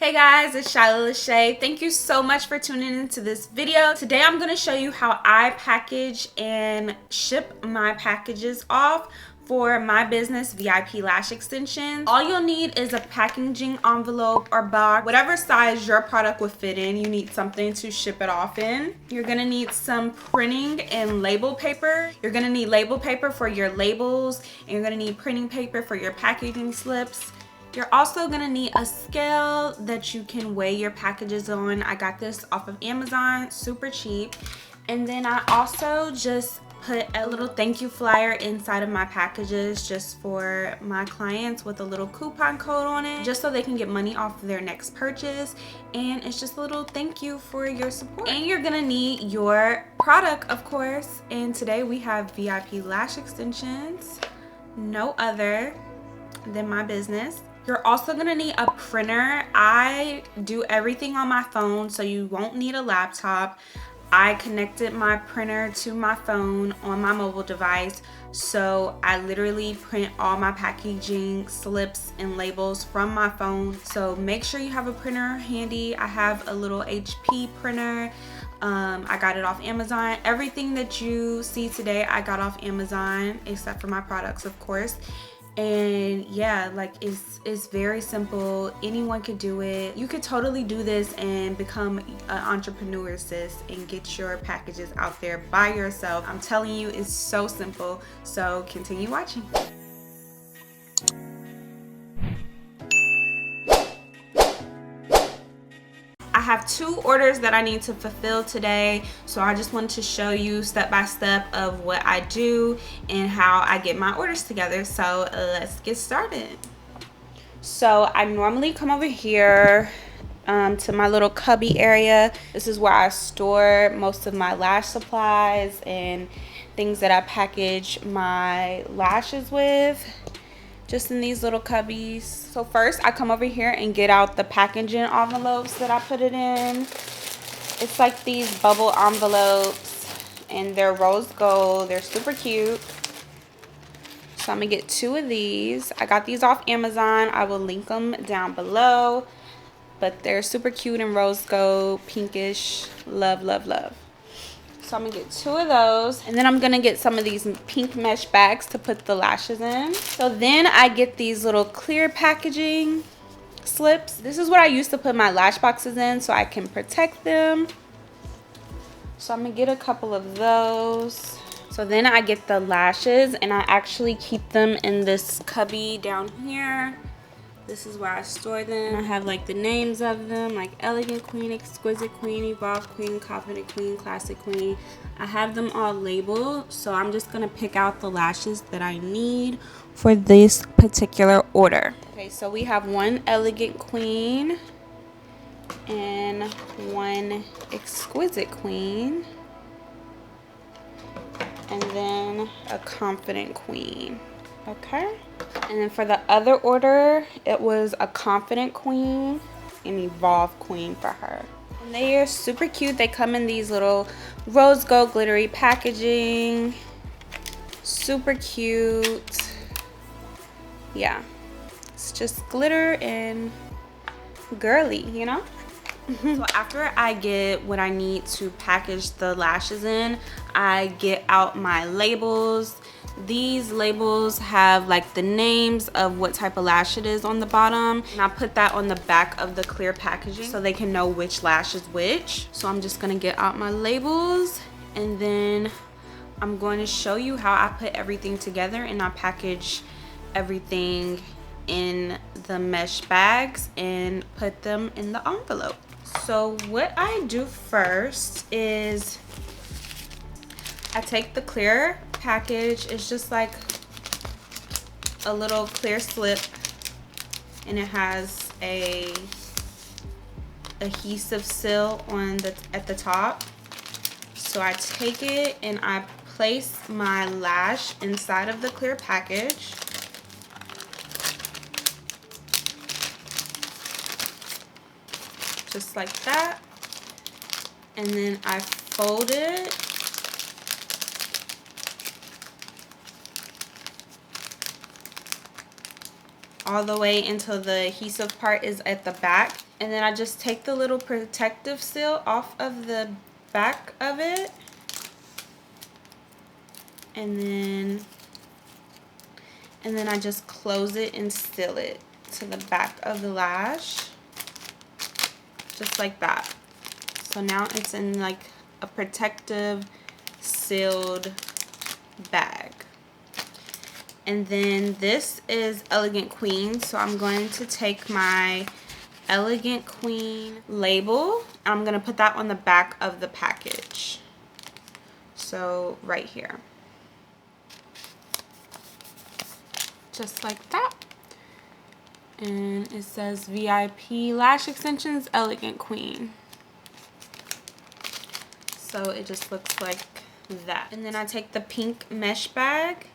Hey guys, it's shailah.leshe. Thank you so much for tuning into this video. Today I'm going to show you how I package and ship my packages off for my business, VIP Lash Extensions. All you'll need is a packaging envelope or box, whatever size your product would fit in. You need something to ship it off in. You're gonna need some printing and label paper. You're gonna need label paper for your labels, and you're gonna need printing paper for your packaging slips. You're also gonna need a scale that you can weigh your packages on. I got this off of Amazon, super cheap. And then I also just put a little thank you flyer inside of my packages just for my clients with a little coupon code on it, just so they can get money off of their next purchase. And it's just a little thank you for your support. And you're gonna need your product, of course. And today we have VIP Lash Extensions, no other than my business. You're also gonna need a printer. I do everything on my phone, so you won't need a laptop. I connected my printer to my phone on my mobile device, so I literally print all my packaging slips and labels from my phone. So make sure you have a printer handy. I have a little HP printer. I got it off Amazon. Everything that you see today I got off Amazon, except for my products, of course. And yeah, like it's very simple. Anyone could do it. You could totally do this and become an entrepreneur, sis, and get your packages out there by yourself. I'm telling you, it's so simple. So continue watching. I have 2 orders that I need to fulfill today, so I just wanted to show you step by step of what I do and how I get my orders together. So let's get started. So I normally come over here to my little cubby area. This is where I store most of my lash supplies and things that I package my lashes with, just in these little cubbies. So first I come over here and get out the packaging envelopes that I put it in. It's like these bubble envelopes, and they're rose gold. They're super cute. So I'm gonna get 2 of these. I got these off Amazon. I will link them down below, but they're super cute and rose gold, pinkish. Love, love, love. So I'm gonna get 2 of those, and then I'm gonna get some of these pink mesh bags to put the lashes in. So then I get these little clear packaging slips. This is what I used to put my lash boxes in so I can protect them. So I'm gonna get a couple of those. So then I get the lashes, and I actually keep them in this cubby down here. This is where I store them. I have like the names of them, like Elegant Queen, Exquisite Queen, Evolved Queen, Confident Queen, Classic Queen. I have them all labeled, so I'm just gonna pick out the lashes that I need for this particular order. Okay, so we have 1 Elegant Queen and 1 Exquisite Queen, and then a Confident Queen. Okay, and then for the other order, it was a Confident Queen and Evolved Queen for her. And they are super cute. They come in these little rose gold glittery packaging. Super cute. Yeah, it's just glitter and girly, you know? So after I get what I need to package the lashes in, I get out my labels. These labels have like the names of what type of lash it is on the bottom, and I put that on the back of the clear packaging so they can know which lash is which. So I'm just gonna get out my labels, and then I'm going to show you how I put everything together, and I package everything in the mesh bags and put them in the envelope. So what I do first is I take the clear package. It's just like a little clear slip, and it has a adhesive seal on at the top. So I take it and I place my lash inside of the clear package. Just like that. And then I fold it all the way until the adhesive part is at the back, And then I just take the little protective seal off of the back of it. And then I just close it and seal it to the back of the lash. Just like that. So now it's in like a protective sealed bag. And then this is Elegant Queen. So I'm going to take my Elegant Queen label. I'm going to put that on the back of the package. So right here. Just like that. And it says VIP Lash Extensions Elegant Queen. So it just looks like that. And then I take the pink mesh bag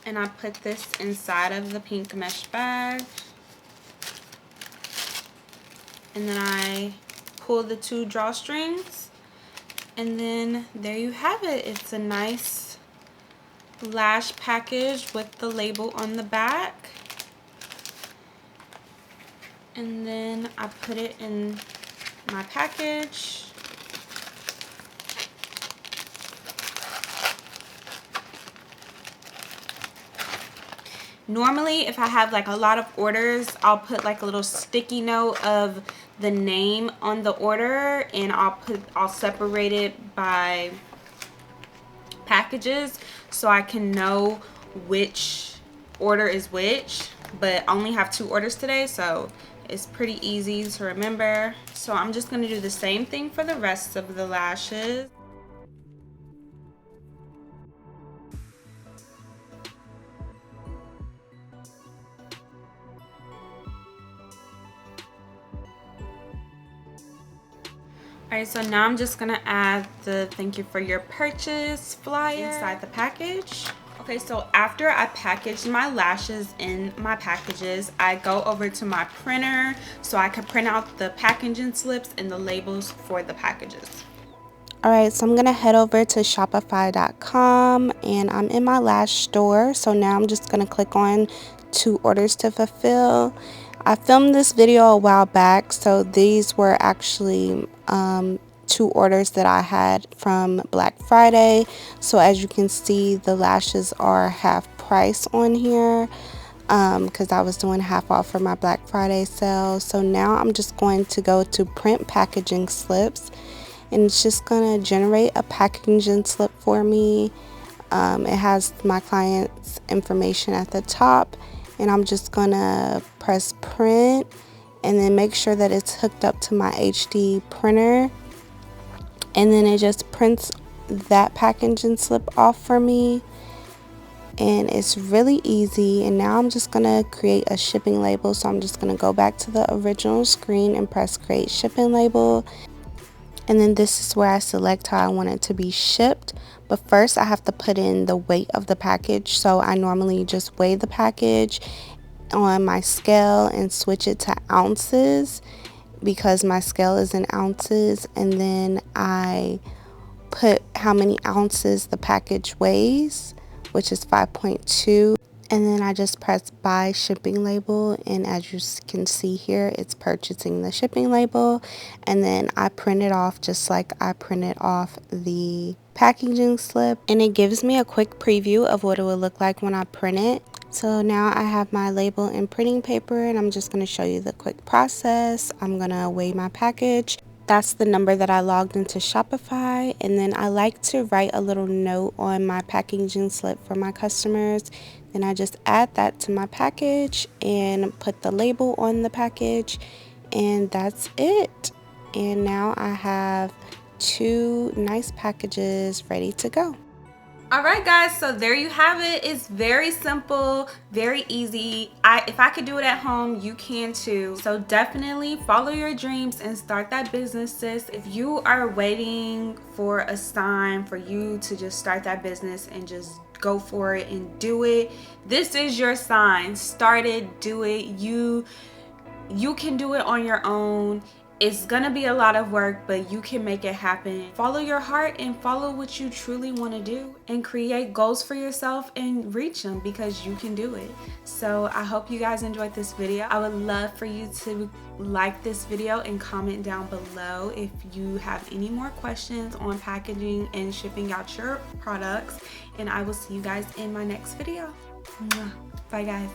and I put this inside of the pink mesh bag. And then I pull the 2 drawstrings. And then there you have it. It's a nice lash package with the label on the back. And then I put it in my package. Normally, if I have like a lot of orders, I'll put like a little sticky note of the name on the order, and I'll separate it by packages so I can know which order is which. But I only have 2 orders today, so it's pretty easy to remember. So I'm just going to do the same thing for the rest of the lashes. Alright, so now I'm just gonna add the thank you for your purchase flyer inside the package. Okay, so after I packaged my lashes in my packages, I go over to my printer so I can print out the packaging slips and the labels for the packages. Alright, so I'm gonna head over to Shopify.com and I'm in my Lash store. So now I'm just gonna click on 2 orders to fulfill. I filmed this video a while back, so these were actually 2 orders that I had from Black Friday. So as you can see, the lashes are half price on here because I was doing half off for my Black Friday sale. So now I'm just going to go to print packaging slips, and it's just gonna generate a packaging slip for me. It has my client's information at the top, and I'm just gonna press print and then make sure that it's hooked up to my HD printer, and then it just prints that packaging slip off for me. And it's really easy. And now I'm just gonna create a shipping label. So I'm just gonna go back to the original screen and press create shipping label, and then this is where I select how I want it to be shipped. But first I have to put in the weight of the package. So I normally just weigh the package on my scale and switch it to ounces because my scale is in ounces, and then I put how many ounces the package weighs, which is 5.2, and then I just press buy shipping label, and as you can see here, it's purchasing the shipping label. And then I print it off just like I printed off the packaging slip, and it gives me a quick preview of what it would look like when I print it. So now I have my label and printing paper, and I'm just going to show you the quick process. I'm going to weigh my package. That's the number that I logged into Shopify, and then I like to write a little note on my packaging slip for my customers. Then I just add that to my package and put the label on the package, and that's it. And now I have 2 nice packages ready to go. Alright guys, so there you have it. It's very simple, very easy. If I could do it at home, you can too. So definitely follow your dreams and start that business, sis. If you are waiting for a sign for you to just start that business and just go for it and do it, this is your sign. Start it, do it. You can do it on your own. It's gonna be a lot of work, but you can make it happen. Follow your heart and follow what you truly want to do, and create goals for yourself and reach them, because you can do it. So I hope you guys enjoyed this video. I would love for you to like this video and comment down below if you have any more questions on packaging and shipping out your products, and I will see you guys in my next video. Bye guys.